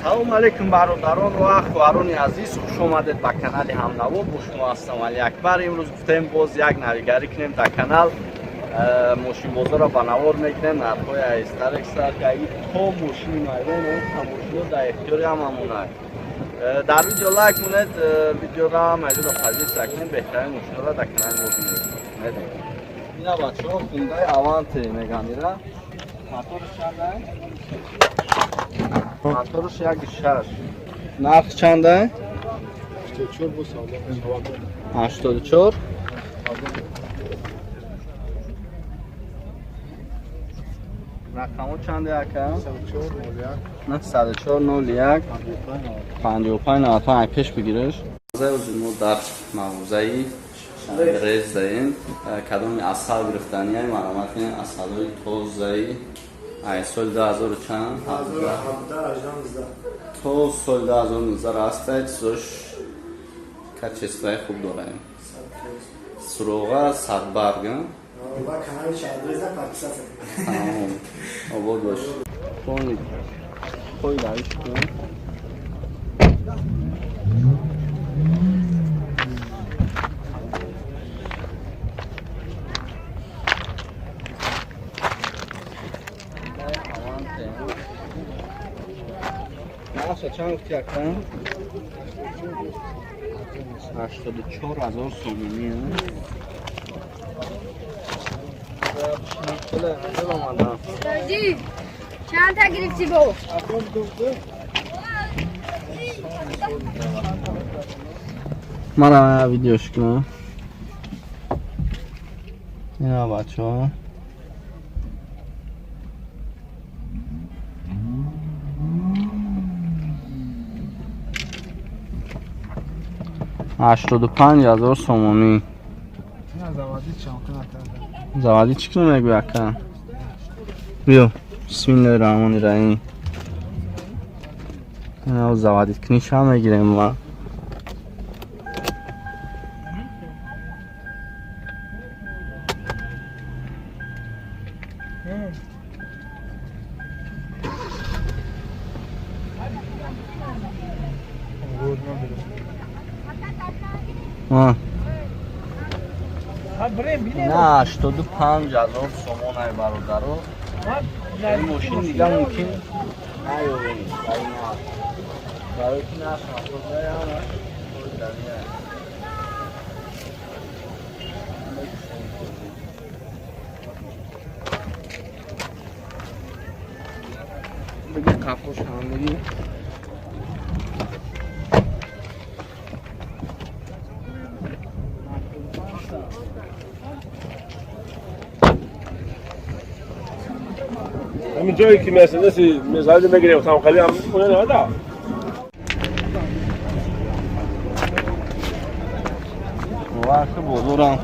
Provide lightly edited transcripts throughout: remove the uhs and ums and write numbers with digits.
салом алейкум бародарон ва ахварони азиз, хуш омадед ба канали Ҳамнаво. Бо шумо ҳастам Али Акбар. имрӯз гуфтем боз як навигарӣ кунем дар канал. мошинбозоро ба навор мекунем, нархҳои аистарекса ки то мошини майрон тамошино дар ихтиёри ҳамамонад. дар видео лайк монед, видеоро майдуро позиция кунем, беҳтарин мошиноро дар канали мо бинед. ина бачаҳо Hyundai Avante мегӯянд. ира моториш чанда? Моториш 1.6. нарх чанда? 84. рақамо чанда ака? 10401 55 пеш бигириш. мо дар мағозаи рез даем. кадоми асал гирифтаниям маълумот кунем. асалҳои тозаи ай соли 2000 чанд? 17 то соли 2019 растад. чизош качествои хуб дораем. суроға садбарга. Tamam. Obod baş. Koy da işte. Nasıl çabuk yakın? 84,000 so'm. چند تا گرفتی بابا؟ مرا ویدیوش کنم. اینا بچه ها 85,000 سومونی. زوادی چی کنم یک بکن بیو. بسم الله الرحمن الرحیم. اینا زوادی کنیش هم میگیریم ما. نه 85,000 سومون ای برادرو. این ماشین دیگه ممکن نیاوریم. برای که نشما توضیحی همه بگه کفاش هم بگی همین جایی که مثلا بگیریم تمام خالی هم خونه نمیده. وقت بزرگم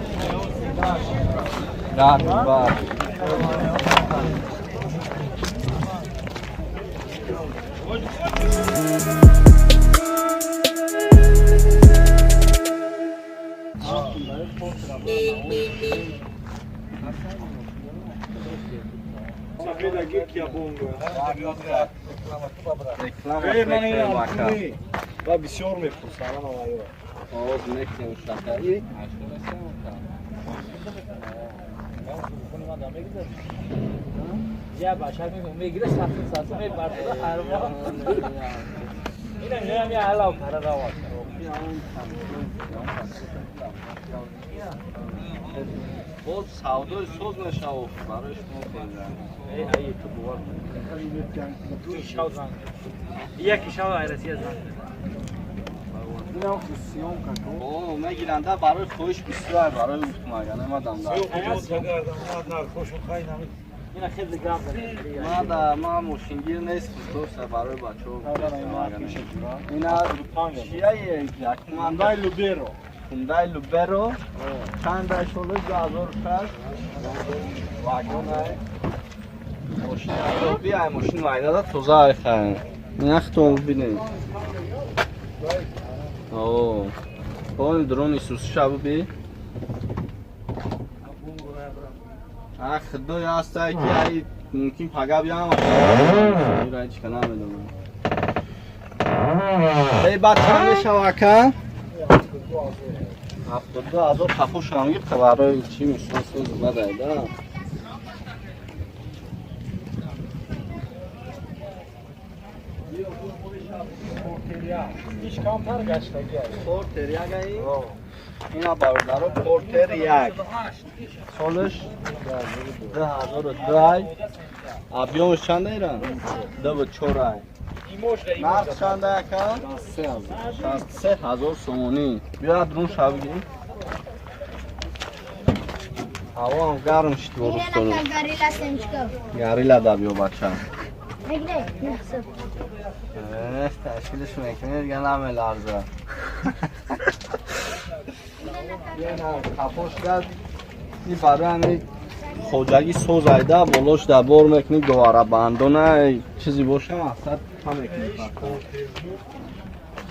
گرد بر و بسیار میپرسم آواز میکنم شکری یا باشد میگیره ساعت میبرد هرما اینا میام یا علاوه کار راوات باز سودای سوز نشاو برایش میکنم ای تو بوار تو شاوزان یکی شاو ایرسی از اوه میگیرنده برای خودش بسیار برای مگه نمیدم اینا خیلی گرم داره ما ماشینگیر نیست دوست برای بچه‌ها اینا چیه یک Hyundai Lubero. Hyundai Lubero چند شلو 2006 واگن ماشین بیا ماشین وایدا توزا خرید این اختون ببینید اوه اون درون ایسوس شابو بی اخ دو یاستا کی ممکن پگا بیام میرای چیکار نمیدونم ای بعد چند میشه که 72,000 کپوش هم گرفته برای چی میشه سوز بدایده هیچ کمتر گشتگی است. پورتر یک ای اینا برادرها پورتر یک سالش 2002 ابیامش چند ایران؟ 24 نرخ چند که؟ 63,000 سومونی بیا درون شوگی هوا هم گرم شد و روز کنو گریلا دا بیو بچه تشکیلش میکنه دیگه نمه لرزه کپوش گرد این برای همین خوجگی سوز ایده بلوش در بار میکنی دواره بندونه چیزی باشه مقصد هم میکنی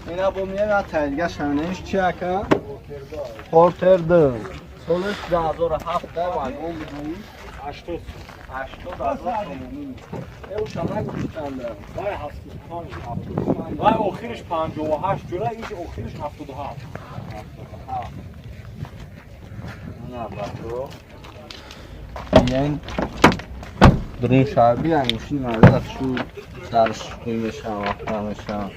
اینا با میگه تایدگه شمینهش چیه که؟ پورتر دو سالش 2007 وگون بودی 80,000 تومانی او شما گوشتنده وای 75 وای آخرش 58 جوره این آخرش 77 نه باتو این درون شعبی همیشین مرد شو سرش خوی میشم وقتا میشم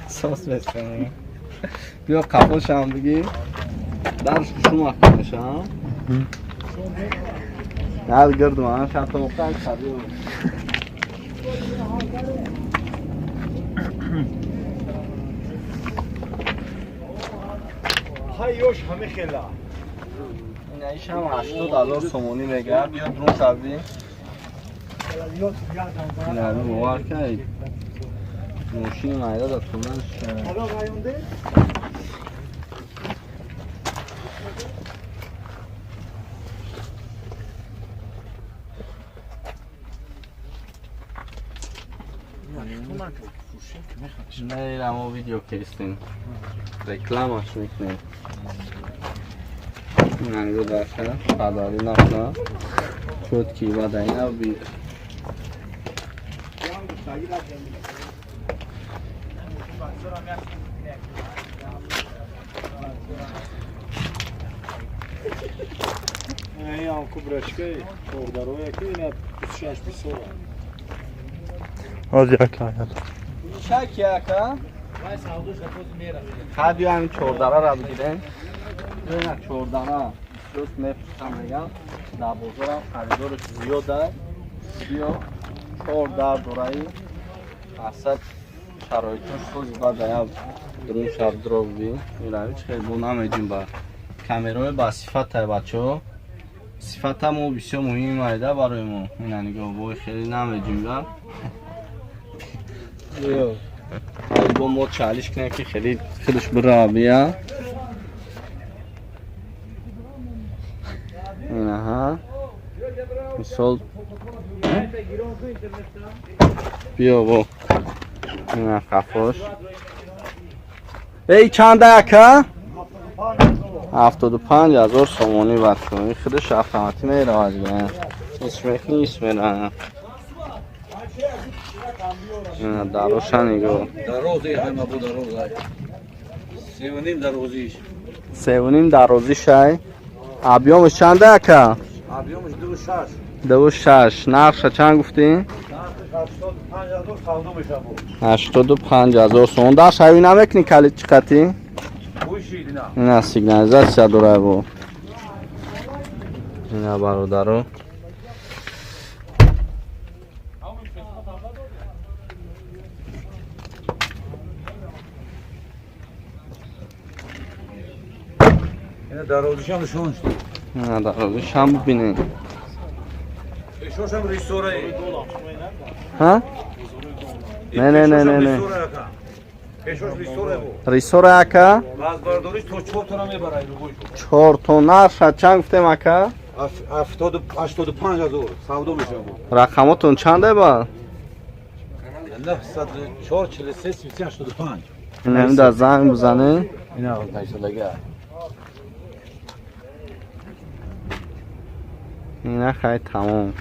ساس بسکنه بیا کپوش هم بگی درش شو وقتا میشم نه گردم هم شب تا مختلف شبیه هایوش همه خیلی این ایش هم 80,000 سومونی میگه بیا درون شبی این همی موار که موشین مایده دا طولنش نه ایرم و ویدیو کیستین رکلامش میکنیم این هنگو داشته پداری نفته شد کی بده اینه و بید این هم کبرشکه چهردروه که اینه 26 بیسوره از یک آید شک یکه خدیو همین چهردره را بگیرین این چهردره دوست میفرستم بگم در بزرم خریدارش زیاده بیا چهردر دورایی اصلا شرایطش سوز باید یا درون شب درو بی این رویچ خیلی بو نمیدیم با کامرای با صفت های بچه ها صفت هم بسیار مهم مایده برای ما این نگاه بای خیلی نمیدیم با با ما چالیش کنیم که خیلیش برا بیا اینه ها مثال بیا با اینه خفاش ای چنده که؟ 75,000 سومونی بد کنم این خیلیش افتماتی میره آجگه اسمش نیست میره اینه دروشه نگو دروزی همه بود دروزی 3.5 دروزیش 3.5 دروزیش های ابیامش چنده که؟ ابیامش 2.6 نقشه چند گفتی؟ 85,000 سومون در شوی نمیکنی کلیت چقدی؟ نه سیگنالیزاسیا داره با اینه برادرو اینه دروزیش هم نشون شد نه دروزیش هم ببینین ایشوش هم ریستوره ها؟ نه ایشوش ریستوره بود ریسوره اکا؟ باز برداریش تو 4 تا میبره رو گوش 4 تونر شد چند گفتیم اکا؟ 85,000 سودا میشه بود رقماتون چنده با؟ نه 104 43 33 85 این همین در زنگ بزنه اینا پیسه لگه اینا خیلی تمام.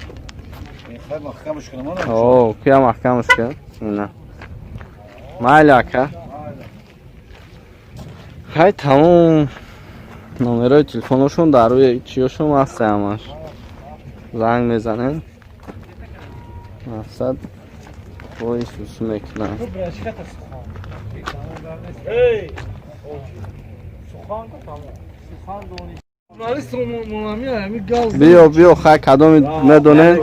خیلی محکمش کنم آنها. اوه کیا محکمش کرد اینا مالکه خیلی تمام. نمره تلفنشون در روی چیشون هسته همش زنگ میزنن مقصد روی سوسو میکنن. بیا خیلی کدام میدونه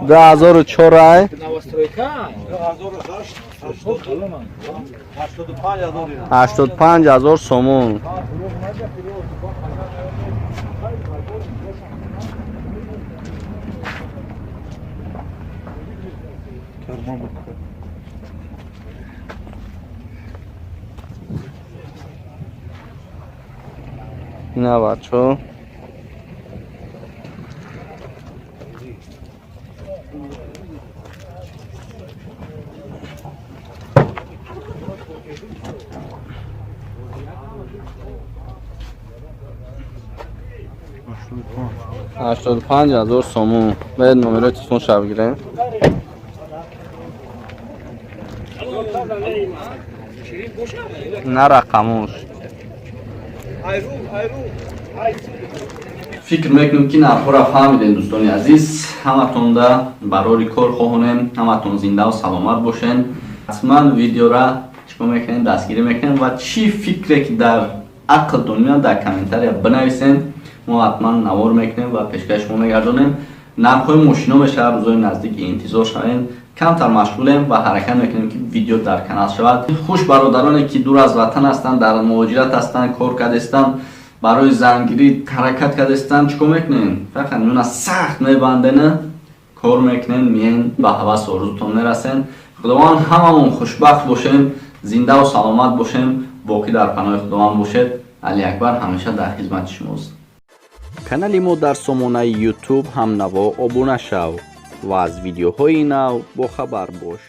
2004 85,000 سومون. اینا بچه 85,000 سومون. باید نمره تلفن شو بگیریم. نه رقموش فکر میکنم که نرخورا فهمیدین دوستانی عزیز. همتون دا برای کار خواهونیم، همتون زنده و سلامت باشین. حتما ویدیو را چیکار میکنین دستگیری میکنین و چی فکری که در عقل دنیا در کامنتاری بنویسین. ما حتما نوار میکنیم و پیشکش ما میگردونیم. نرخ‌های ماشینا بشه روزای نزدیک انتظار شوین. کمتر مشغولیم و حرکت میکنیم که ویدیو در کانال شود. خوش برادرانی که دور از وطن هستند، در مهاجرت هستند، کار کردستند، برای زنگیری حرکت کردستند، چیکار میکنین؟ فقط نون سخت میبندین، کار میکنین، میین به هوس آرزوتون میرسین. خداوند هممون خوشبخت باشیم، زنده و سلامت باشیم، باقی در پناه خداوند باشید. علی اکبر همیشه در خدمت شماست. کانال ما در سامانه یوتیوب هم نوا ابونه شو و از ویدیوهای نو با خبر باش.